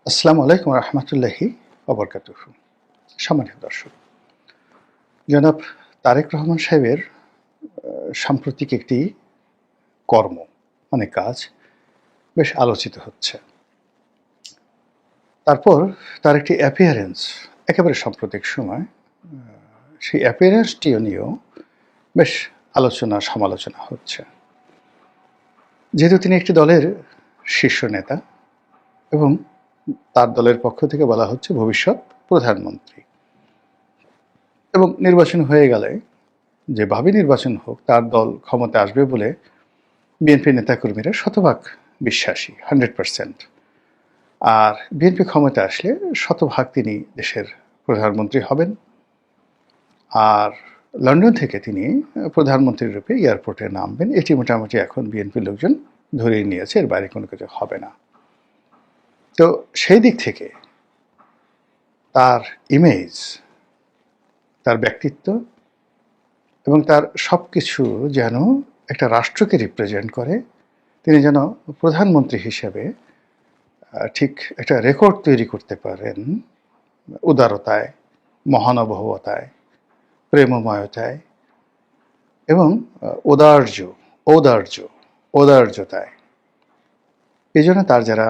আসসালামু আলাইকুম রহমতুল্লাহি ওবরকাতুহু। সম্মানিত দর্শক, জনাব তারেক রহমান সাহেবের সাম্প্রতিক একটি কর্ম মানে কাজ বেশ আলোচিত হচ্ছে। তারপর তার একটি অ্যাপিয়ারেন্স একেবারে সাম্প্রতিক সময়, সেই অ্যাপিয়ারেন্সটিও নিয়েও বেশ আলোচনা সমালোচনা হচ্ছে। যেহেতু তিনি একটি দলের শীর্ষ নেতা এবং তার দলের পক্ষ থেকে বলা হচ্ছে ভবিষ্যৎ প্রধানমন্ত্রী, এবং নির্বাচন হয়ে গেলে যেভাবে নির্বাচন হোক তার দল ক্ষমতা আসবে বলে বিএনপি নেতাকর্মীরা শতভাগ বিশ্বাসী, 100%। আর বিএনপি ক্ষমতা আসলে শতভাগ তিনি দেশের প্রধানমন্ত্রী হবেন। আর লন্ডন থেকে তিনি প্রধানমন্ত্রী রূপে এয়ারপোর্টে নামবেন, এটি মোটামুটি এখন বিএনপির লোকজন ধরেই নিয়েছে, এর বাইরে কোনো কিছু হবে না। তো সেই দিক থেকে তার ইমেজ, তার ব্যক্তিত্ব এবং তার সব কিছু যেন একটা রাষ্ট্রকে রিপ্রেজেন্ট করে। তিনি যেন প্রধানমন্ত্রী হিসেবে ঠিক একটা রেকর্ড তৈরি করতে পারেন উদারতায়, মহানুভবতায়, প্রেমময়তায় এবং ঔদার্যতায়। এই জন্য তার যারা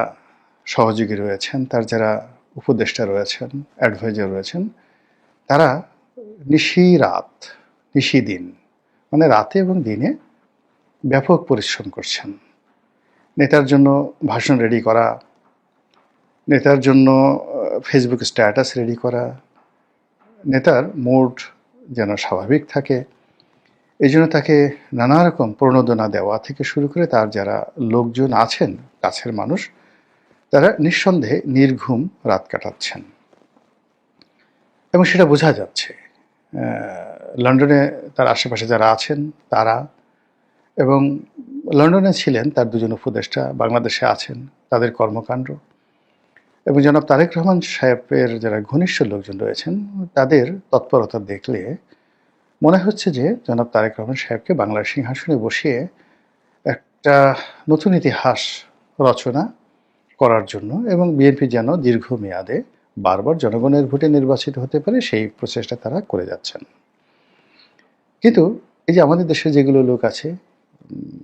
সহযোগী রয়েছেন, তার যারা উপদেষ্টা রয়েছেন, অ্যাডভাইজার রয়েছেন, তারা নিশিদিন মানে রাতে এবং দিনে ব্যাপক পরিশ্রম করছেন। নেতার জন্য ভাষণ রেডি করা, নেতার জন্য ফেসবুক স্ট্যাটাস রেডি করা, নেতার মুড যেন স্বাভাবিক থাকে, এই জন্য তাকে নানা রকম প্রণোদনা দেওয়া থেকে শুরু করে তার যারা লোকজন আছেন, কাছের মানুষ, তারা নিঃসন্দেহে নির্ঘুম রাত কাটাচ্ছেন এবং সেটা বোঝা যাচ্ছে। লন্ডনে তার আশেপাশে যারা আছেন তারা, এবং লন্ডনে ছিলেন তার দুজন উপদেষ্টা, বাংলাদেশে আছেন, তাদের কর্মকাণ্ড এবং জনাব তারেক রহমান সাহেবের যারা ঘনিষ্ঠ লোকজন রয়েছেন তাদের তৎপরতা দেখলে মনে হচ্ছে যে জনাব তারেক রহমান সাহেবকে বাংলার সিংহাসনে বসিয়ে একটা নতুন ইতিহাস রচনা করার জন্য এবং বিএনপি যেন দীর্ঘমেয়াদে বারবার জনগণের ভোটে নির্বাচিত হতে পারে সেই প্রচেষ্টা তারা করে যাচ্ছেন। কিন্তু এই যে আমাদের দেশে যেগুলো লোক আছে,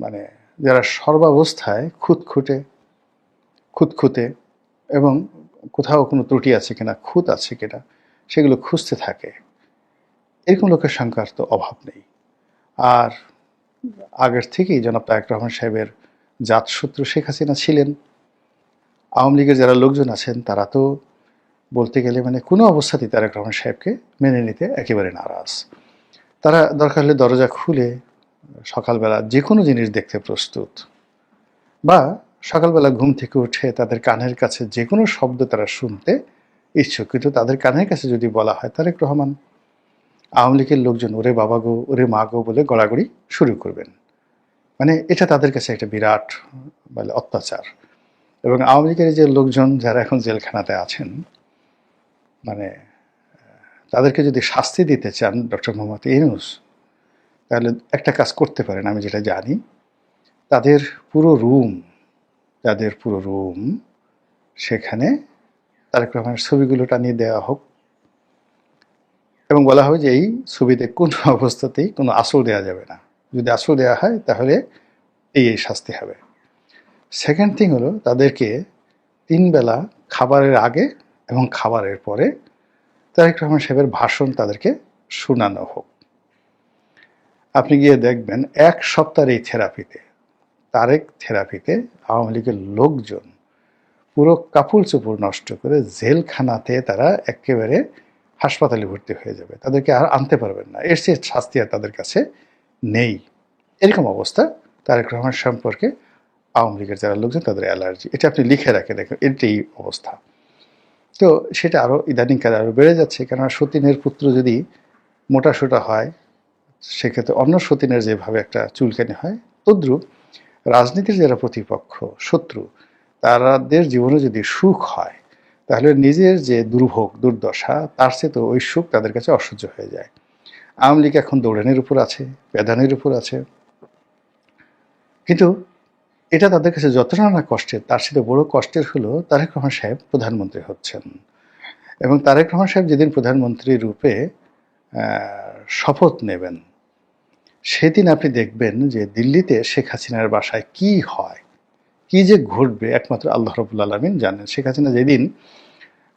মানে যারা সর্বাবস্থায় খুঁতখুঁতে এবং কোথাও কোনো ত্রুটি আছে কিনা, খুঁত আছে কিনা সেগুলো খুঁজতে থাকে, এরকম লোকের সংখ্যার তো অভাব নেই। আর আগের থেকেই জনাব তারেক রহমান সাহেবের জাতশত্রু শেখ হাসিনা ছিলেন। আওয়ামী লীগের যারা লোকজন আছেন তারা তো বলতে গেলে মানে কোনো অবস্থাতেই তারেক রহমান সাহেবকে মেনে নিতে একেবারে নারাজ। তারা দরকার হলে দরজা খুলে সকালবেলা যে কোনো জিনিস দেখতে প্রস্তুত, বা সকালবেলা ঘুম থেকে উঠে তাদের কানের কাছে যে কোনো শব্দ তারা শুনতে ইচ্ছুক। কিন্তু তাদের কানের কাছে যদি বলা হয় তারেক রহমান, আওয়ামী লীগের লোকজন ওরে বাবা গো, ওরে মা গো বলে গড়াগড়ি শুরু করবেন। মানে এটা তাদের কাছে একটা বিরাট বলে অত্যাচার। এবং আওয়ামী লীগের যে লোকজন যারা এখন জেলখানাতে আছেন, মানে তাদেরকে যদি শাস্তি দিতে চান ডক্টর মোহাম্মদ ইউনূস, তাহলে একটা কাজ করতে পারেন, আমি যেটা জানি, তাদের পুরো রুম সেখানে তারেক রহমানের ছবিগুলো টানিয়ে দেওয়া হোক এবং বলা হবে যে এই ছবিতে কোনো অবস্থাতেই কোনো আসল দেওয়া যাবে না, যদি আসল দেওয়া হয় তাহলে এই শাস্তি হবে। সেকেন্ড থিং হলো তাদেরকে 3 বেলা খাবারের আগে এবং খাবারের পরে তারেক রহমান সাহেবের ভাষণ তাদেরকে শোনানো হোক। আপনি গিয়ে দেখবেন 1 সপ্তাহের এই থেরাপিতে আওয়ামী লীগের লোকজন পুরো কাপড় চোপড় নষ্ট করে জেলখানাতে তারা একেবারে হাসপাতালে ভর্তি হয়ে যাবে, তাদেরকে আর আনতে পারবেন না, এর চেয়ে শাস্তি আর তাদের কাছে নেই। এরকম অবস্থা তারেক রহমান সম্পর্কে আওয়ামী লীগের যারা লোকজন তাদের অ্যালার্জি, এটা আপনি লিখে রাখে দেখেন, এটাই অবস্থা। তো সেটা আরও ইদানিংকালে আরও বেড়ে যাচ্ছে, কেননা সতীনের পুত্র যদি মোটাসোটা হয় সেক্ষেত্রে অন্য সতীনের যেভাবে একটা চুলকানি হয়, তদ্রূপ রাজনীতির যারা প্রতিপক্ষ, শত্রু, তাদের জীবনে যদি সুখ হয় তাহলে নিজের যে দুর্ভোগ দুর্দশা তার চেয়ে তো ওই সুখ তাদের কাছে অসহ্য হয়ে যায়। আওয়ামী লীগ এখন দৌড়ানির উপর আছে, প্যাদানির উপর আছে, কিন্তু এটা তাদের কাছে যতটা না কষ্টের, তার সাথে বড় কষ্টের হলো তারেক রহমান সাহেব প্রধানমন্ত্রী হচ্ছেন। এবং তারেক রহমান সাহেব যেদিন প্রধানমন্ত্রী রূপে শপথ নেবেন, সেদিন আপনি দেখবেন যে দিল্লিতে শেখ হাসিনার বাসায় কি হয়, কি যে ঘটবে একমাত্র আল্লাহ রাব্বুল আলামিন জানেন। শেখ হাসিনা যেদিন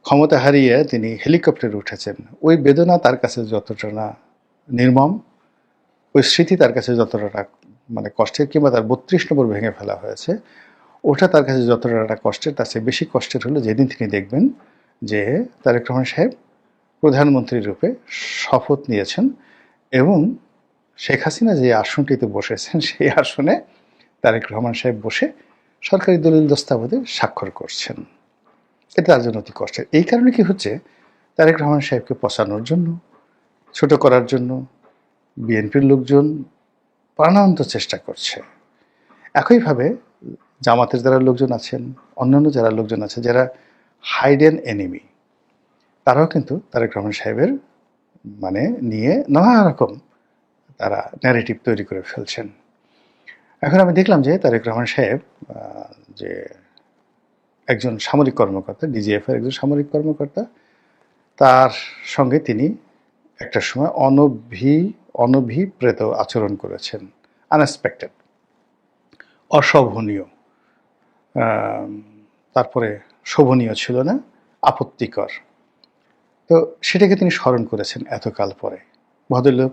ক্ষমতা হারিয়ে তিনি হেলিকপ্টারে উঠেছেন, ওই বেদনা তার কাছে যতটা না নির্মম, ওই স্মৃতি তার কাছে যতটা মানে কষ্টের, কিংবা তার ৩২ নম্বর ভেঙে ফেলা হয়েছে, ওটা তার কাছে যতটা কষ্টের, তার চেয়ে বেশি কষ্টের হলো যেদিন তিনি দেখবেন যে তারেক রহমান সাহেব প্রধানমন্ত্রী রূপে শপথ নিয়েছেন এবং শেখ হাসিনা যে আসনটিতে বসেছেন সেই আসনে তারেক রহমান সাহেব বসে সরকারি দলিল দস্তাবেজে স্বাক্ষর করছেন। এটা তার জন্য অতি কষ্টের। এই কারণে কি হচ্ছে, তারেক রহমান সাহেবকে পচানোর জন্য, ছোট করার জন্য বিএনপির লোকজন প্রাণান্ত চেষ্টা করছে। একইভাবে জামাতের যারা লোকজন আছেন, অন্যান্য যারা লোকজন আছে, যারা হাইডেন এনিমি, তারাও কিন্তু তারেক রহমান সাহেবের মানে নিয়ে নানা রকম তারা ন্যারেটিভ তৈরি করে ফেলছেন। এখন আমি দেখলাম যে তারেক রহমান সাহেব যে একজন সামরিক কর্মকর্তা, ডিজিএফের একজন সামরিক কর্মকর্তা, তার সঙ্গে তিনি একটা সময় অনভিপ্রেত আচরণ করেছেন, আনএক্সপেক্টেড, অশোভনীয়, তারপরে শোভনীয় ছিল না, আপত্তিকর। তো সেটাকে তিনি স্মরণ করেছেন এতকাল পরে। ভদ্রলোক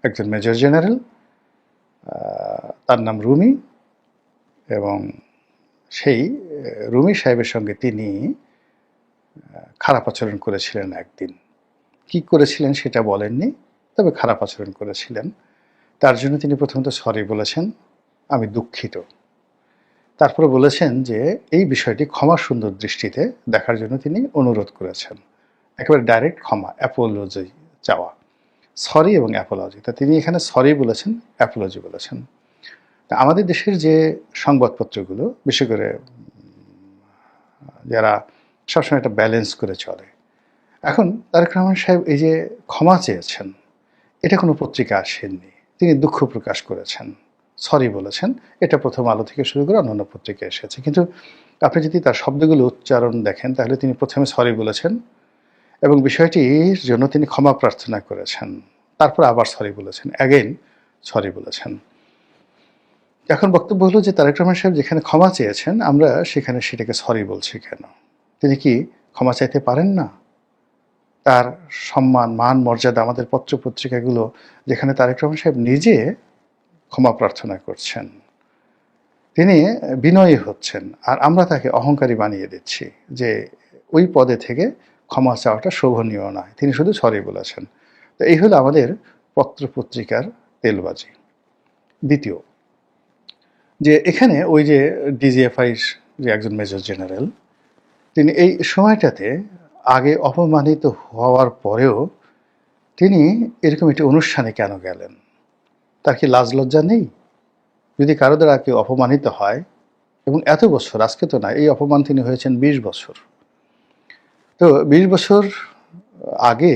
একজন মেজর জেনারেল, তার নাম রুমি, এবং সেই রুমি সাহেবের সঙ্গে তিনি খারাপ আচরণ করেছিলেন একদিন। কি করেছিলেন সেটা বলেননি, তবে খারাপ আচরণ করেছিলেন। তার জন্য তিনি প্রথমত সরি বলেছেন, আমি দুঃখিত। তারপরে বলেছেন যে এই বিষয়টি ক্ষমা সুন্দর দৃষ্টিতে দেখার জন্য তিনি অনুরোধ করেছেন। একেবারে ডাইরেক্ট ক্ষমা, অ্যাপোলজি চাওয়া, সরি এবং অ্যাপোলজি। তা তিনি এখানে সরি বলেছেন, অ্যাপোলজি বলেছেন। তা আমাদের দেশের যে সংবাদপত্রগুলো, বিশেষ করে যারা সবসময় একটা ব্যালেন্স করে চলে, এখন তারেক রহমান সাহেব এই যে ক্ষমা চেয়েছেন, এটা কোনো পত্রিকা আসেননি, তিনি দুঃখ প্রকাশ করেছেন, সরি বলেছেন। এটা প্রথম আলো থেকে শুরু করে অন্যান্য পত্রিকা এসেছে। কিন্তু আপনি যদি তার শব্দগুলো উচ্চারণ দেখেন, তাহলে তিনি প্রথমে সরি বলেছেন এবং বিষয়টির জন্য তিনি ক্ষমা প্রার্থনা করেছেন, তারপর আবার সরি বলেছেন, অ্যাগেইন সরি বলেছেন। এখন বক্তব্য হলো যে তারেক রহমান সাহেব যেখানে ক্ষমা চেয়েছেন, আমরা সেখানে সেটাকে সরি বলছি কেন? তিনি কি ক্ষমা চাইতে পারেন না? তার সম্মান, মান, মর্যাদা, আমাদের পত্র পত্রিকাগুলো যেখানে তারেক রহমান সাহেব নিজে ক্ষমা প্রার্থনা করছেন, তিনি বিনয়ী হচ্ছেন, আর আমরা তাকে অহংকারী বানিয়ে দিচ্ছি যে ওই পদে থেকে ক্ষমা চাওয়াটা শোভনীয় নয়, তিনি শুধু সরি বলেছেন। তো এই হলো আমাদের পত্র পত্রিকার তেলবাজি। দ্বিতীয়, যে এখানে ওই যে ডিজিএফআই যে একজন মেজর জেনারেল, তিনি এই সময়টাতে আগে অপমানিত হওয়ার পরেও তিনি এরকম একটি অনুষ্ঠানে কেন গেলেন? তার কি লাজ লজ্জা নেই? যদি কারো দ্বারা কেউ অপমানিত হয়, এবং এত বছর, আজকে তো না, এই অপমান তিনি হয়েছেন ২০ বছর। তো ২০ বছর আগে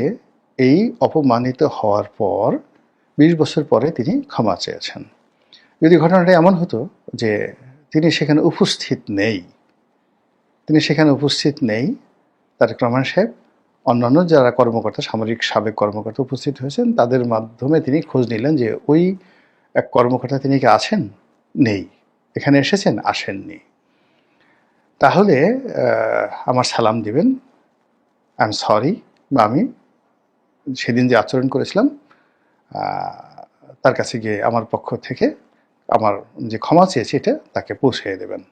এই অপমানিত হওয়ার পর ২০ বছর পরে তিনি ক্ষমা চেয়েছেন। যদি ঘটনাটা এমন হতো যে তিনি সেখানে উপস্থিত নেই, তারেক রহমান সাহেব, অন্যান্য যারা কর্মকর্তা, সামরিক সাবেক কর্মকর্তা উপস্থিত হয়েছেন, তাদের মাধ্যমে তিনি খোঁজ নিলেন যে ওই এক কর্মকর্তা তিনি কি আছেন? নেই। এখানে এসেছেন? আসেননি। তাহলে আমার সালাম দিবেন, আই এম সরি, বা আমি সেদিন যে আচরণ করেছিলাম তার কাছে গিয়ে আমার পক্ষ থেকে আমার যে ক্ষমা চেয়েছি এটা তাকে পৌঁছে দেবেন।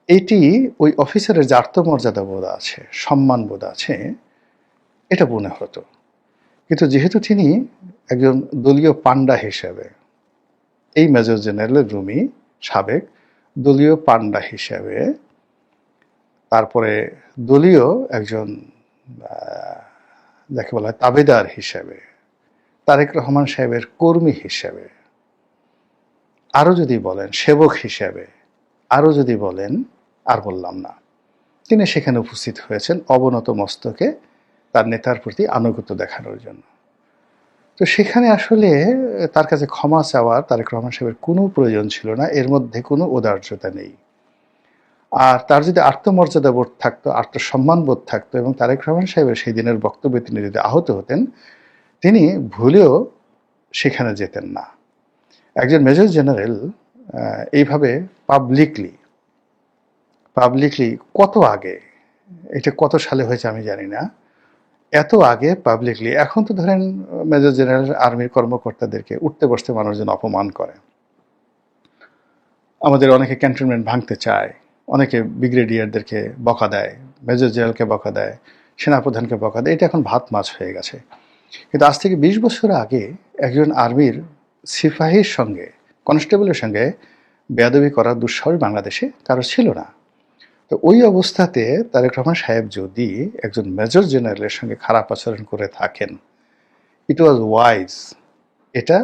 এটি ওই অফিসারের যে আত্মমর্যাদা বোধ আছে, সম্মান বোধ আছে, এটা মনে হতো। কিন্তু যেহেতু তিনি একজন দলীয় পান্ডা হিসেবে, এই মেজর জেনারেল রুমি সাবেক দলীয় পান্ডা হিসেবে, তারপরে দলীয় একজন যাকে বলা হয় তাবেদার হিসেবে, তারেক রহমান সাহেবের কর্মী হিসেবে, আরও যদি বলেন সেবক হিসেবে, আরও যদি বলেন, আর বললাম না, তিনি সেখানে উপস্থিত হয়েছেন অবনত মস্তকে তার নেতার প্রতি আনুগত্য দেখানোর জন্য। তো সেখানে আসলে তার কাছে ক্ষমা চাওয়ার তারেক রহমান সাহেবের কোনো প্রয়োজন ছিল না, এর মধ্যে কোনো ঔদার্যতা নেই। আর তার যদি আত্মমর্যাদা বোধ থাকতো, আত্মসম্মান বোধ থাকতো এবং তারেক রহমান সাহেবের সেই দিনের বক্তব্যে তিনি যদি আহত হতেন, তিনি ভুলেও সেখানে যেতেন না। একজন মেজর জেনারেল এইভাবে পাবলিকলি কত আগে, এটা কত সালে হয়েছে আমি জানি না, এত আগে পাবলিকলি, এখন তো ধরেন মেজর জেনারেল আর্মির কর্মকর্তাদেরকে উঠতে বসতে মানুষজন অপমান করে, আমাদের অনেকে ক্যান্টনমেন্ট ভাঙতে চায়, অনেকে ব্রিগেডিয়ারদেরকে বকা দেয়, মেজর জেনারেলকে বকা দেয়, সেনাপ্রধানকে বকা দেয়, এটা এখন ভাত মাছ হয়ে গেছে। কিন্তু আজ থেকে 20 বছর আগে একজন আর্মির সিপাহীর সঙ্গে, কনস্টেবলের সঙ্গে বেয়াদবি করার দুঃসাহস বাংলাদেশে কারো ছিল না। তো ওই অবস্থাতে তারেক রহমান সাহেব যদি একজন মেজর জেনারেলের সঙ্গে খারাপ আচরণ করে থাকেন, ইট ওয়াজ ওয়াইজ, এটা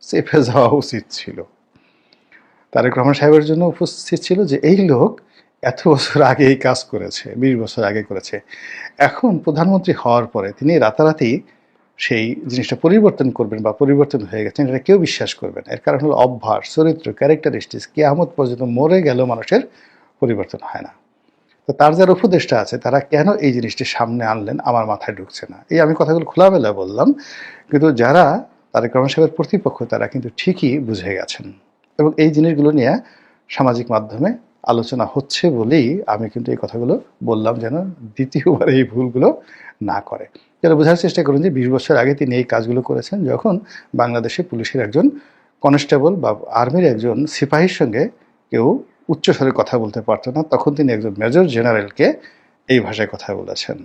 চেপে যাওয়া উচিত ছিল। তারেক রহমান সাহেবের জন্য উপস্থিত ছিল যে এই লোক এত বছর আগে এই কাজ করেছে, 20 বছর আগে করেছে, এখন প্রধানমন্ত্রী হওয়ার পরে তিনি রাতারাতি সেই জিনিসটা পরিবর্তন করবেন বা পরিবর্তন হয়ে গেছেন, এটা কেউ বিশ্বাস করবে না। এর কারণ হলো অভ্যাস, চরিত্র, ক্যারেক্টারিস্টিক্স, কিয়ামত পর্যন্ত মরে গেল মানুষের পরিবর্তন হয় না। তো তার যারা উপদেষ্টা আছে তারা কেন এই জিনিসটি সামনে আনলেন আমার মাথায় ঢুকছে না। এই আমি কথাগুলো খোলামেলা বললাম, কিন্তু যারা তারেক রহমান সাহেবের প্রতিপক্ষ তারা কিন্তু ঠিকই বুঝে গেছেন এবং এই জিনিসগুলো নিয়ে সামাজিক মাধ্যমে আলোচনা হচ্ছে বলেই আমি কিন্তু এই কথাগুলো বললাম, যেন দ্বিতীয়বার এই ভুলগুলো না করে। যারা বোঝার চেষ্টা করুন যে 20 বছর আগে তিনি এই কাজগুলো করেছেন, যখন বাংলাদেশে পুলিশের একজন কনস্টেবল বা আর্মির একজন সিপাহীর সঙ্গে কেউ উচ্চস্বরে কথা বলতে পারতো না, তখন তিনি একজন মেজর জেনারেলকে এই ভাষায় কথা বলেছেন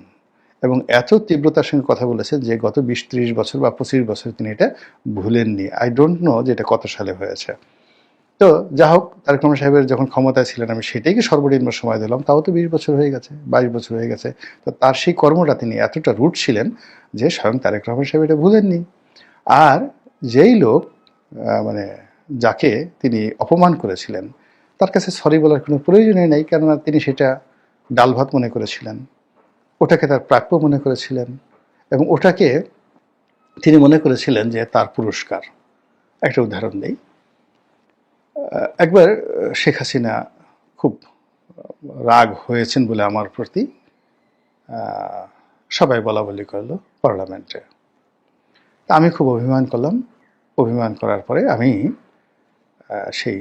এবং এত তীব্রতার সঙ্গে কথা বলেছেন যে গত 20-30 বছর বা 25 বছর তিনি এটা ভুলেননি। আই ডোন্ট নো যে এটা কত সালে হয়েছে। তো যা হোক, তারেক রহমান সাহেবের যখন ক্ষমতায় ছিলেন আমি সেটাইকে সর্বনিম্ন সময় দিলাম, তাও তো 20 বছর হয়ে গেছে, 22 বছর হয়ে গেছে। তো তার সেই কর্মটা তিনি এতটা রুট ছিলেন যে স্বয়ং তারেক রহমান সাহেব এটা ভুলেননি। আর যেই লোক মানে যাকে তিনি অপমান করেছিলেন তার কাছে সরি বলার কোনো প্রয়োজনই নেই, কেননা তিনি সেটা ডাল ভাত মনে করেছিলেন, ওটাকে তার প্রাপ্য মনে করেছিলেন এবং ওটাকে তিনি মনে করেছিলেন যে তার পুরস্কার। একটা উদাহরণ নেই, একবার শেখ হাসিনা খুব রাগ হয়েছেন বলে আমার প্রতি সবাই বলা বলি করলো পার্লামেন্টে। তা আমি খুব অভিমান করলাম। অভিমান করার পরে আমি সেই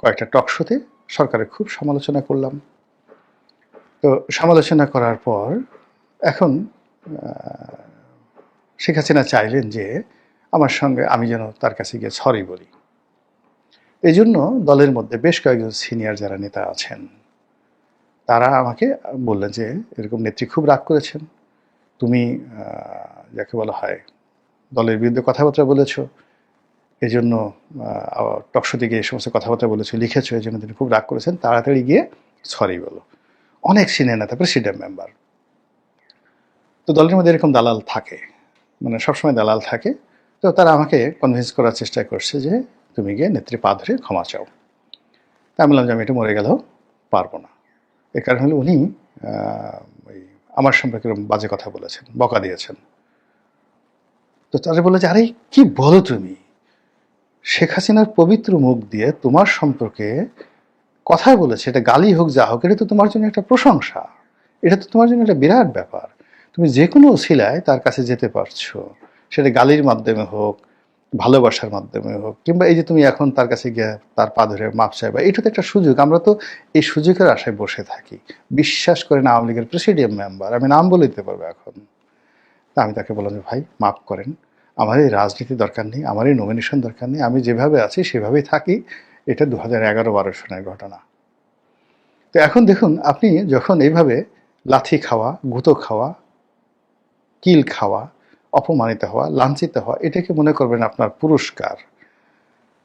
কয়েকটা টক শোতে সরকারের খুব সমালোচনা করলাম। তো সমালোচনা করার পর এখন শেখ হাসিনা চাইলেন যে আমার সঙ্গে আমি যেন তার কাছে গিয়ে সরি বলি। এই জন্য দলের মধ্যে বেশ কয়েকজন সিনিয়র যারা নেতা আছেন তারা আমাকে বললেন যে এরকম নেত্রী খুব রাগ করেছেন, তুমি যাকে বলা হয় দলের বিরুদ্ধে কথাবার্তা বলেছো, এই জন্য টকশোতে গিয়ে এই সমস্ত কথাবার্তা বলেছো, লিখেছো, এই জন্য তিনি খুব রাগ করেছেন, তাড়াতাড়ি গিয়ে সরি বলো। অনেক সিনিয়র নেতা, প্রেসিডেন্ট মেম্বার। তো দলের মধ্যে এরকম দালাল থাকে, মানে সবসময় দালাল থাকে। তো তারা আমাকে কনভিন্স করার চেষ্টা করছে যে তুমি গিয়ে নেত্রী পা ধরে ক্ষমা চাও। তা আমি বললাম যে আমি এটা মরে গেলেও পারবো না। এর কারণ হলো উনি ওই আমার সম্পর্কে বাজে কথা বলেছেন, বকা দিয়েছেন। তো তারা বলে যে আরে কি বলো তুমি, শেখ হাসিনার পবিত্র মুখ দিয়ে তোমার সম্পর্কে কথা বলেছে, এটা গালি হোক যা হোক, এটা তো তোমার জন্য একটা প্রশংসা, এটা তো তোমার জন্য একটা বিরাট ব্যাপার। তুমি যে কোনো ওসিলায় তার কাছে যেতে পারছো, সেটা গালির মাধ্যমে হোক, ভালোবাসার মাধ্যমে হোক, কিংবা এই যে তুমি এখন তার কাছে গিয়ে তার পা ধরে মাপ চাইবা, এটা তো একটা সুযোগ। আমরা তো এই সুযোগের আশায় বসে থাকি। বিশ্বাস করেন আওয়ামী লীগের প্রেসিডিয়াম মেম্বার, আমি নাম বলে দিতে পারবো এখন। তা আমি তাকে বললাম যে ভাই মাফ করেন, আমার এই রাজনীতি দরকার নেই, আমার এই নমিনেশন দরকার নেই, আমি যেভাবে আছি সেভাবেই থাকি। এটা 2011-12 সনের ঘটনা। তো এখন দেখুন, আপনি যখন এইভাবে লাথি খাওয়া, গুঁতো খাওয়া, কিল খাওয়া, অপমানিত হওয়া, লাঞ্ছিত হওয়া, এটাকে মনে করবেন আপনার পুরস্কার,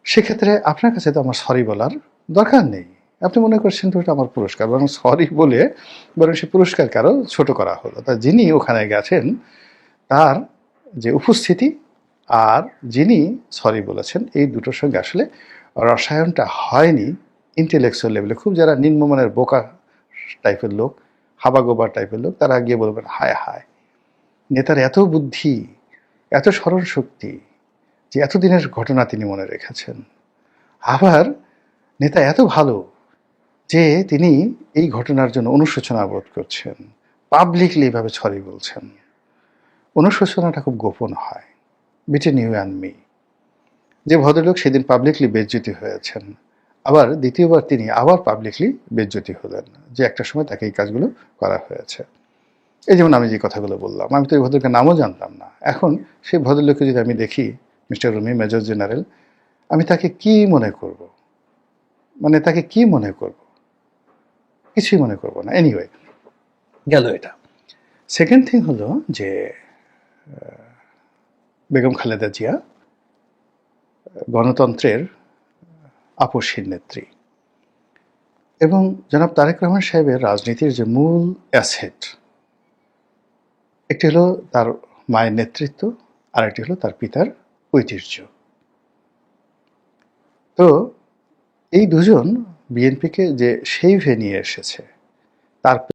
সেক্ষেত্রে আপনার কাছে তো আমার সরি বলার দরকার নেই। আপনি মনে করছেন তো এটা আমার পুরস্কার, বরং সরি বলে বরং সে পুরস্কারকে আরও ছোট করা হলো। তা যিনি ওখানে গেছেন তার যে উপস্থিতি আর যিনি সরি বলেছেন, এই দুটোর সঙ্গে আসলে রসায়নটা হয়নি ইন্টেলেকচুয়াল লেভেলে। খুব যারা নিম্নমানের বোকা টাইপের লোক, হাবাগোবা টাইপের লোক, তারা গিয়ে বলবেন হায় হায়, নেতার এত বুদ্ধি, এত স্মরণ শক্তি যে এতদিনের ঘটনা তিনি মনে রেখেছেন। আবার নেতা এত ভালো যে তিনি এই ঘটনার জন্য অনুশোচনা বোধ করছেন, পাবলিকলি এভাবে সরি বলছেন। অনুশোচনাটা খুব গোপন হয়, বিটুইন ইউ অ্যান্ড মি। যে ভদ্রলোক সেদিন পাবলিকলি বেজ্জতি হয়েছেন, আবার দ্বিতীয়বার তিনি আবার পাবলিকলি বেজ্জতি হলেন যে একটা সময় তাকে এই কাজগুলো করা হয়েছে। এই যেমন আমি যে কথাগুলো বললাম, আমি তো এই ভদ্রলোকের নামও জানতাম না। এখন সেই ভদ্রলোককে যদি আমি দেখি, মিস্টার রুমি, মেজর জেনারেল, আমি তাকে কি মনে করব? মানে তাকে কি মনে করব? কিছুই মনে করব না। এনিওয়ে, গেল এটা। সেকেন্ড থিং হলো যে বেগম খালেদা জিয়া গণতন্ত্রের আপসহীন নেত্রী, এবং জনাব তারেক রহমান সাহেবের রাজনীতির যে মূল অ্যাসেট, একটি হলো তার মায়ের নেতৃত্ব, আর একটি হলো তার পিতার ঐতিহ্য। তো এই দুজন বিএনপিকে যে সেইভে নিয়ে এসেছে, তার